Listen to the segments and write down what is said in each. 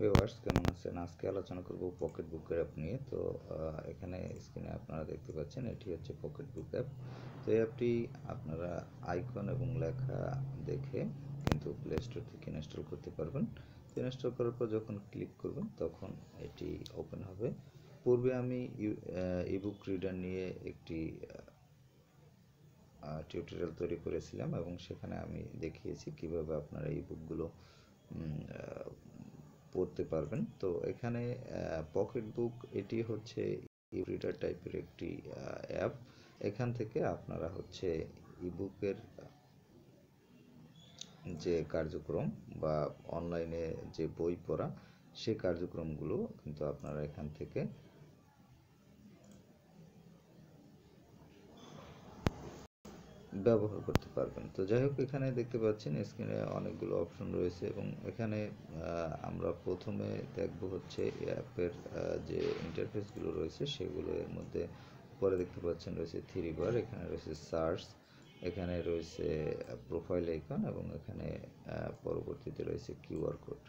Viewers কেমন আছেন? আজকে আলোচনা করব পকেট বুক অ্যাপ নিয়ে। তো এখানে স্ক্রিনে আপনারা দেখতে পাচ্ছেন এটি হচ্ছে পকেট বুক অ্যাপ। তো এই অ্যাপটি আপনারা আইকন এবং লেখা দেখে কিন্তু প্লে স্টোর থেকে ইনস্টল করতে পারবেন। তো ইনস্টল করার পর যখন ক্লিক করবেন তখন এটি ওপেন হবে। পূর্বে আমি ইবুক রিডার নিয়ে একটি টিউটোরিয়াল তৈরি করেছিলাম এবং সেখানে আমি দেখিয়েছি কিভাবে আপনারা এই বুকগুলো পড়তে পারবেন। তো এখানে পকেট বুক এটি হচ্ছে ই রিডার টাইপের একটি অ্যাপ। এখান থেকে আপনারা হচ্ছে ইবুকের যে কার্যক্রম বা অনলাইনে যে বই পড়া সেই কার্যক্রমগুলো কিন্তু আপনারা এখান থেকে ব্যবহার করতে পারবেন। তো যাই হোক, এখানে দেখতে পাচ্ছেন স্ক্রিনে অনেকগুলো অপশন রয়েছে এবং এখানে আমরা প্রথমে দেখব হচ্ছে অ্যাপের যে ইন্টারফেসগুলো রয়েছে সেগুলোর মধ্যে পরে দেখতে পাচ্ছেন রয়েছে থ্রি বার, এখানে রয়েছে সার্চ, এখানে রয়েছে প্রোফাইল আইকন এবং এখানে পরবর্তীতে রয়েছে কিউআর কোড।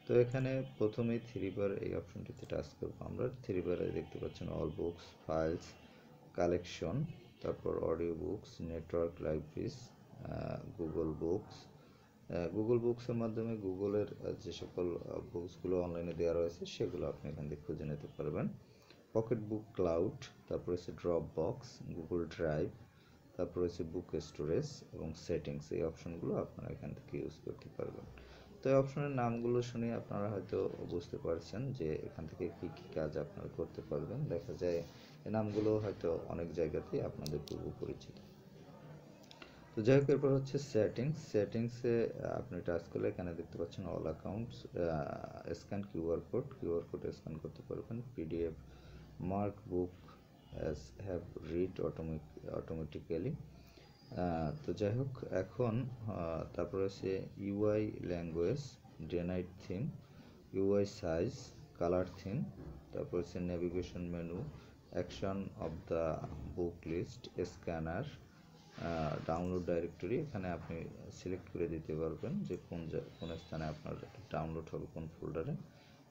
তো এখানে প্রথমেই থ্রি বার এই অপশনটিতে টাচ করব আমরা। থ্রি বারে দেখতে পাচ্ছেন অল বুকস, ফাইলস, কালেকশন, তারপর audio books, network, libraries, Google books. Google বুকসের মাধ্যমে গুগলের যে সকল বুকসগুলো অনলাইনে দেওয়া রয়েছে সেগুলো আপনি এখান থেকে খুঁজে নিতে পারবেন। পকেট বুক ক্লাউড, তারপর হচ্ছে ড্রপ বক্স, গুগল ড্রাইভ, তারপর হচ্ছে বুক স্টোরেজ এবং সেটিংস। এই অপশনগুলো আপনারা এখান থেকে ইউজ করতে পারবেন। তো এই অপশনের নামগুলো শুনে আপনারা হয়তো বুঝতে পারছেন যে এখান থেকে কি কি কাজ আপনারা করতে পারবেন। দেখা যায় এই নামগুলো হয়তো অনেক জায়গাতেই আপনাদের পূর্ব পরিচিত। তো যাই হোক, এরপর হচ্ছে সেটিংসে আপনি টাচ করলে এখানে দেখতে পাচ্ছেন all accounts, scan QR code scan করতে পারবেন। PDF, mark book as have read automatically. তো যাই হোক, এখন তারপরে হচ্ছে UI language, day night theme, UI size, colour theme, তারপর হচ্ছে navigation menu, action of the book list, scanner, download directory. এখানে আপনি সিলেক্ট করে দিতে পারবেন যে কোন স্থানে আপনার ডাউনলোড হবে, কোন ফোল্ডারে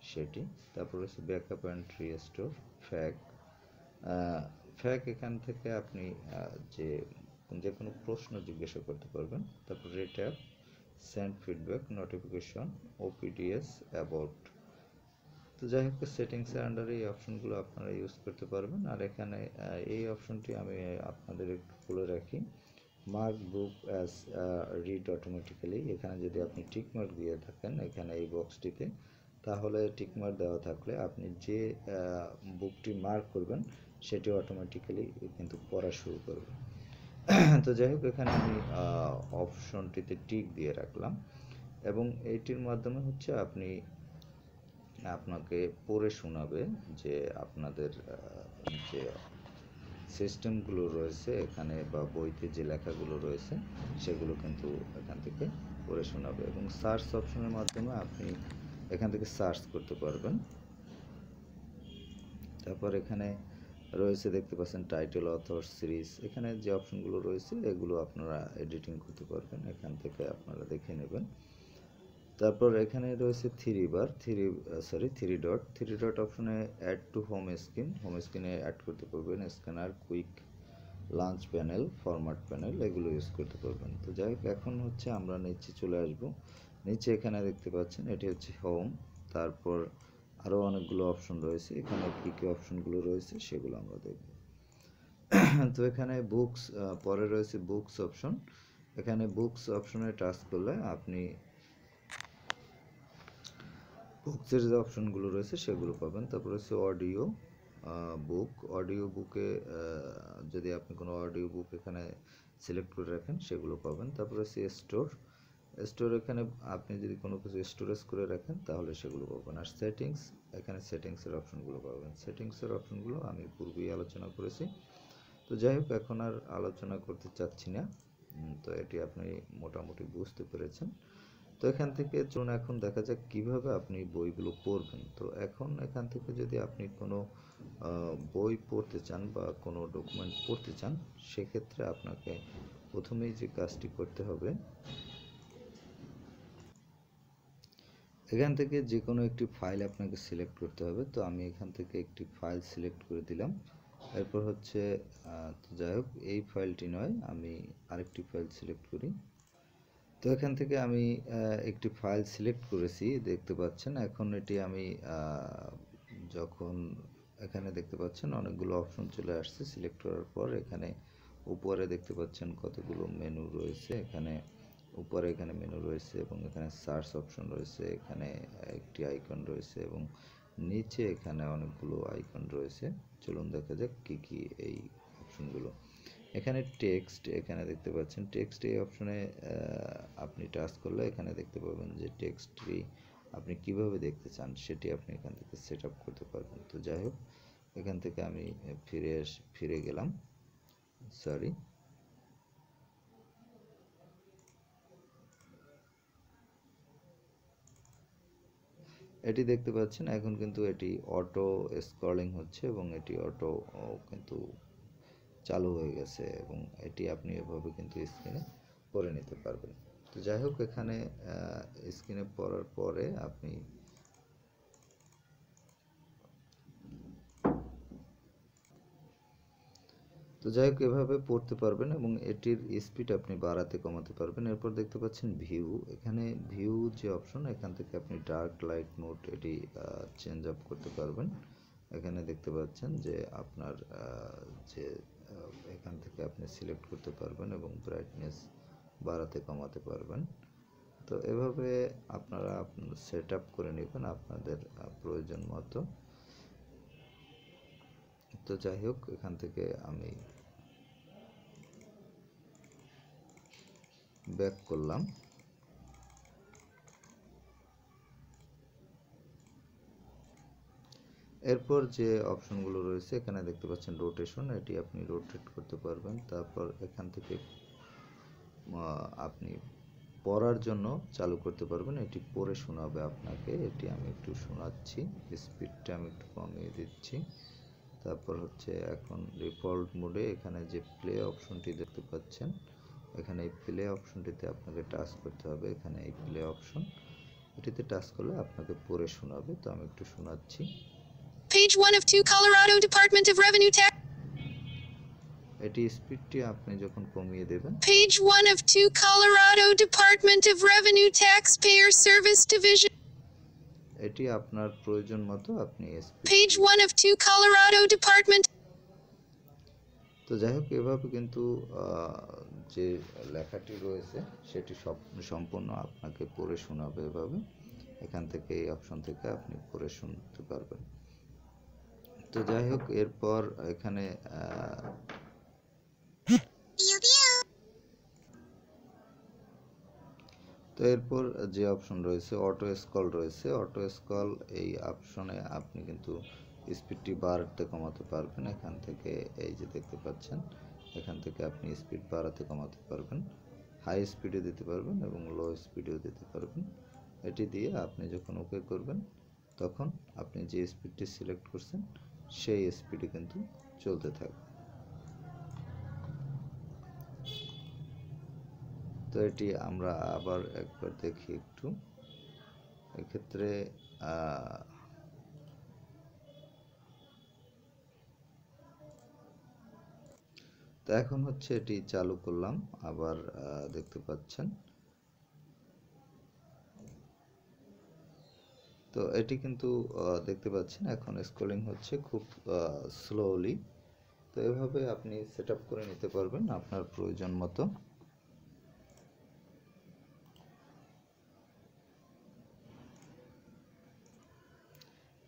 সেটি। তারপর হচ্ছে ব্যাকআপ অ্যান্ড রিস্টোর, ফ্যাক। এখান থেকে আপনি যে কোনো প্রশ্ন জিজ্ঞাসা করতে পারবেন। তারপর rate app, send feedback, notification, OPDS, about. তো যাই হোক, সেটিংসের আন্ডারে এই অপশনগুলো আপনারা ইউজ করতে পারবেন। আর এখানে এই অপশনটি আমি আপনাদের একটু খুলে রাখি, mark book as read automatically. এখানে যদি আপনি টিক মার্ক দিয়ে থাকেন এখানে এই বক্সটিতে, তাহলে টিক মার্ক দেওয়া থাকলে আপনি যে বুকটি মার্ক করবেন সেটি অটোমেটিক্যালি কিন্তু পড়া শুরু করবে। তো যাই হোক, এখানে আমি অপশনটিতে টিক দিয়ে রাখলাম এবং এইটির মাধ্যমে হচ্ছে আপনাকে পড়ে শোনাবে যে আপনাদের যে সিস্টেমগুলো রয়েছে এখানে বা বইতে যে লেখাগুলো রয়েছে সেগুলো কিন্তু এখান থেকে পড়ে শোনাবে। এবং সার্চ অপশনের মাধ্যমে আপনি এখান থেকে সার্চ করতে পারবেন। তারপর এখানে রয়েছে দেখতে পাচ্ছেন টাইটেল, অথর, সিরিজ। এখানে যে অপশনগুলো রয়েছে এগুলো আপনারা এডিটিং করতে পারবেন, এখান থেকে আপনারা দেখে নেবেন। তারপর এখানে রয়েছে থ্রি ডট অপশনে অ্যাড টু হোম স্ক্রিনে অ্যাড করতে পারবেন। Scanner, quick lunch panel, format panel, এগুলো ইউজ করতে পারবেন। তো যাই হোক, এখন হচ্ছে আমরা নিচে চলে আসব। নিচে এখানে দেখতে পাচ্ছেন এটি হচ্ছে হোম। তারপর আরও অনেকগুলো অপশন রয়েছে, এখানে কী কী অপশনগুলো রয়েছে সেগুলো আমরা দেখব। তো এখানে বুকস, পরে রয়েছে বুকস অপশন। এখানে বুকস অপশনে টাচ করলে আপনি বুকসের যে অপশনগুলো রয়েছে সেগুলো পাবেন। তারপর হচ্ছে অডিও বুকে যদি আপনি কোনো অডিও বুক এখানে সিলেক্ট করে রাখেন সেগুলো পাবেন। তারপর হচ্ছে স্টোর, এখানে আপনি যদি কোনো কিছু স্টোরেজ করে রাখেন তাহলে সেগুলো পাবেন। আর এখানে সেটিংসের অপশনগুলো পাবেন। সেটিংসের অপশনগুলো আমি পূর্বেই আলোচনা করেছি। তো যাই হোক, এখন আর আলোচনা করতে চাচ্ছি না। তো এটি আপনি মোটামুটি বুঝতে পেরেছেন। তো এখান থেকে চলুন এখন দেখা যাক কিভাবে আপনি বইগুলো পড়বেন। তো এখন এখান থেকে যদি আপনি কোনো বই পড়তে চান বা কোনো ডকুমেন্ট পড়তে চান সেক্ষেত্রে আপনাকে প্রথমেই যে কাজটি করতে হবে, এখান থেকে যে কোনো একটি ফাইল আপনাকে সিলেক্ট করতে হবে। তো আমি এখান থেকে একটি ফাইল সিলেক্ট করে দিলাম। এরপর হচ্ছে তো যাই হোক, এই ফাইলটি নয়, আমি আরেকটি ফাইল সিলেক্ট করি। তো এখান থেকে আমি একটি ফাইল সিলেক্ট করেছি, দেখতে পাচ্ছেন। এখন এটি আমি যখন এখানে দেখতে পাচ্ছেন অনেকগুলো অপশন চলে আসছে সিলেক্ট করার পর। এখানে উপরে দেখতে পাচ্ছেন কতগুলো মেনু রয়েছে। এখানে উপরে এখানে মেনু রয়েছে এবং এখানে সার্চ অপশন রয়েছে, এখানে একটি আইকন রয়েছে এবং নিচে এখানে অনেকগুলো আইকন রয়েছে। চলুন দেখা যাক কি কি এই অপশনগুলো। এখানে টেক্সট, এখানে দেখতে পাচ্ছেন টেক্সট, এই অপশনে আপনি টাচ করলে এখানে দেখতে পাবেন যে টেক্সটটি আপনি কিভাবে দেখতে চান সেটি আপনি এখান থেকে সেট আপ করতে পারবেন। তো যাই হোক, এখান থেকে আমি ফিরে গেলাম, সরি। এটি দেখতে পাচ্ছেন এখন কিন্তু এটি অটো স্ক্রলিং হচ্ছে এবং এটি অটো কিন্তু চালু হয়ে গেছে এবং এটি আপনি এভাবে কিন্তু স্ক্রিনে পড়ে নিতে পারবেন। তো যাই হোক, এখানে স্ক্রিনে পড়ার পরে আপনি তো যাই হোক এভাবে পড়তে পারবেন এবং এটির স্পিড আপনি বাড়াতে কমাতে পারবেন। এরপর দেখতে পাচ্ছেন ভিউ, এখানে ভিউ যে অপশন, এখান থেকে আপনি ডার্ক লাইট মোড এটি চেঞ্জ আপ করতে পারবেন। এখানে দেখতে পাচ্ছেন যে আপনার যে এখান থেকে আপনি সিলেক্ট করতে পারবেন এবং ব্রাইটনেস বাড়াতে কমাতে পারবেন। তো এভাবে আপনারা সেট আপ করে নেবেন আপনাদের প্রয়োজন মতো। তো যাই হোক, এখান থেকে আমি ব্যাক করলাম। এরপর যে অপশনগুলো রয়েছে এখানে দেখতে পাচ্ছেন রোটেশন, এটি আপনি রোটেট করতে পারবেন। তারপর এখান থেকে আপনি পড়ার জন্য চালু করতে পারবেন, এটি পড়ে শোনাবে আপনাকে। এটি আমি একটু শোনাচ্ছি, স্পিডটা আমি একটু কমিয়ে দিচ্ছি। তারপর হচ্ছে এখন ডিফল্ট মোডে এখানে যে প্লে অপশনটি দেখতে পাচ্ছেন, এখানে এই প্লে অপশনটিতে আপনাকে টাচ করতে হবে। এখানে এই প্লে অপশন, এটিতে টাচ করলে আপনাকে পড়ে শোনাবে। তো আমি একটু শোনাচ্ছি। Page 1 of 2 Colorado Department of Revenue Tax. এটি স্পিডটি আপনি যখন কমিয়ে দেবেন, Page 1 of 2 Colorado Department of Revenue Taxpayer Service Division. এটি আপনার প্রয়োজন মতো আপনি Page 1 of 2 Colorado Department. তো যাই হোক, এভাবে কিন্তু যে লেখাটি রয়েছে সেটি সম্পূর্ণ আপনাকে পড়ে শোনাবে। এভাবে এখান থেকে এই অপশন থেকে আপনি পড়ে শুনতে পারবেন। তো যাই হোক, এরপর এখানে তো এরপর যে অপশন রয়েছে অটো স্ক্রল রয়েছে, অটো স্ক্রল এই অপশনে আপনি কিন্তু স্পিডটি বাড়াতে কমাতে পারবেন। এখান থেকে এই যে দেখতে পাচ্ছেন, এখান থেকে আপনি স্পিড বাড়াতে কমাতে পারবেন, হাই স্পিডে দিতে পারবেন এবং লো স্পিডেও দিতে পারবেন। এটি দিয়ে আপনি যখন ওকে করবেন তখন আপনি যে স্পিডটি সিলেক্ট করছেন সেই স্পিডে কিন্তু চলতে থাকবে। তো এটি আমরা আবার একবার দেখি একটু। এক্ষেত্রে তো এখন হচ্ছে এটি চালু করলাম, আবার দেখতে পাচ্ছেন। তো এটি কিন্তু দেখতে পাচ্ছেন এখন স্ক্রলিং হচ্ছে খুব স্লোলি। তো এভাবে আপনি সেট আপ করে নিতে পারবেন আপনার প্রয়োজন মতো।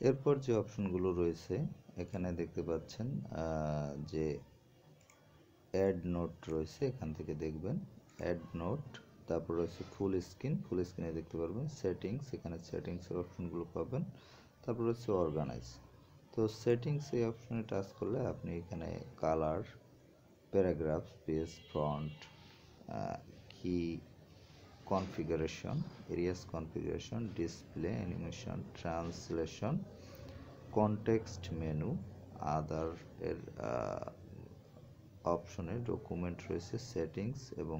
এরপর যে অপশনগুলো রয়েছে এখানে দেখতে পাচ্ছেন যে অ্যাড নোট রয়েছে, এখান থেকে দেখবেন অ্যাড নোট। তারপর রয়েছে ফুল স্ক্রিন, ফুল স্ক্রিনে দেখতে পারবেন সেটিংস, এখানে সেটিংসের অপশনগুলো পাবেন। তারপর হচ্ছে অর্গানাইজ। তো সেটিংস এই অপশনে টাচ করলে আপনি এখানে কালার, প্যারাগ্রাফ, পেজ, ফন্ট, কি configuration, areas configuration, display, animation, translation, context menu, other এর অপশনে ডকুমেন্ট রয়েছে, সেটিংস এবং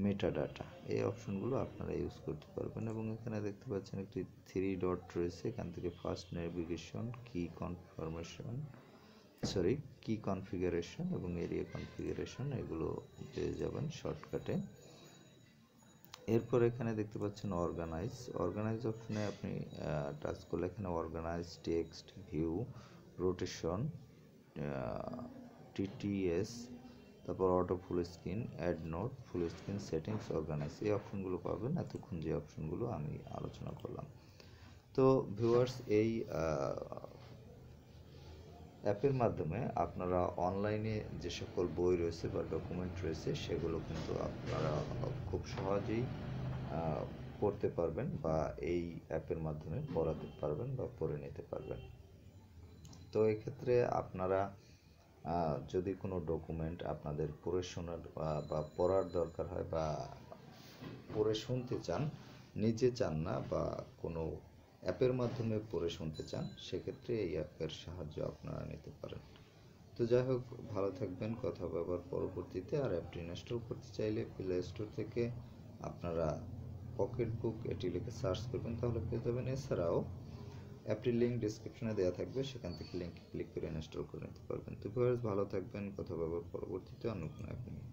মেটাডাটা, এই অপশনগুলো আপনারা ইউজ করতে পারবেন। এবং এখানে দেখতে পাচ্ছেন একটি 3 ডট রয়েছে, এখান থেকে ফার্স্ট নেভিগেশন, কি কনফিগারেশন এবং এরিয়া কনফিগারেশন এগুলো পেয়ে যাবেন শর্টকাটে। এরপর এখানে দেখতে পাচ্ছেন অর্গানাইজ অপশনে আপনি টাচ করলে এখানে organise, text, view, rotation, TTS, তারপর auto full screen, add note, full screen settings, organise, এই অপশনগুলো পাবেন এতক্ষণ যে অপশনগুলো আমি আলোচনা করলাম। তো ভিউয়ার্স, এই অ্যাপের মাধ্যমে আপনারা অনলাইনে যে সকল বই রয়েছে বা ডকুমেন্ট রয়েছে সেগুলো কিন্তু আপনারা খুব সহজেই পড়তে পারবেন বা এই অ্যাপের মাধ্যমে পড়াতে পারবেন বা পড়ে নিতে পারবেন। তো এক্ষেত্রে আপনারা যদি কোনো ডকুমেন্ট আপনাদের পড়ে শোনার বা পড়ার দরকার হয় বা পড়ে শুনতে চান, নিজে চান না বা কোনো অ্যাপের মাধ্যমে পড়ে শুনতে চান, সেক্ষেত্রে এই অ্যাপের সাহায্য আপনারা নিতে পারেন। তো যাই হোক, ভালো থাকবেন, কথা হবে আবার পরবর্তীতে। আর অ্যাপটি ইনস্টল করতে চাইলে প্লে স্টোর থেকে আপনারা পকেট বুক এটি লিখে সার্চ করবেন, তাহলে পেয়ে যাবেন। এছাড়াও অ্যাপটির লিঙ্ক ডিসক্রিপশনে দেওয়া থাকবে, সেখান থেকে লিঙ্কে ক্লিক করে ইনস্টল করে নিতে পারবেন। তো ভিউয়ার্স, ভালো থাকবেন, কথা হবে আবার পরবর্তীতে অন্য কোনো অ্যাপ নিয়ে।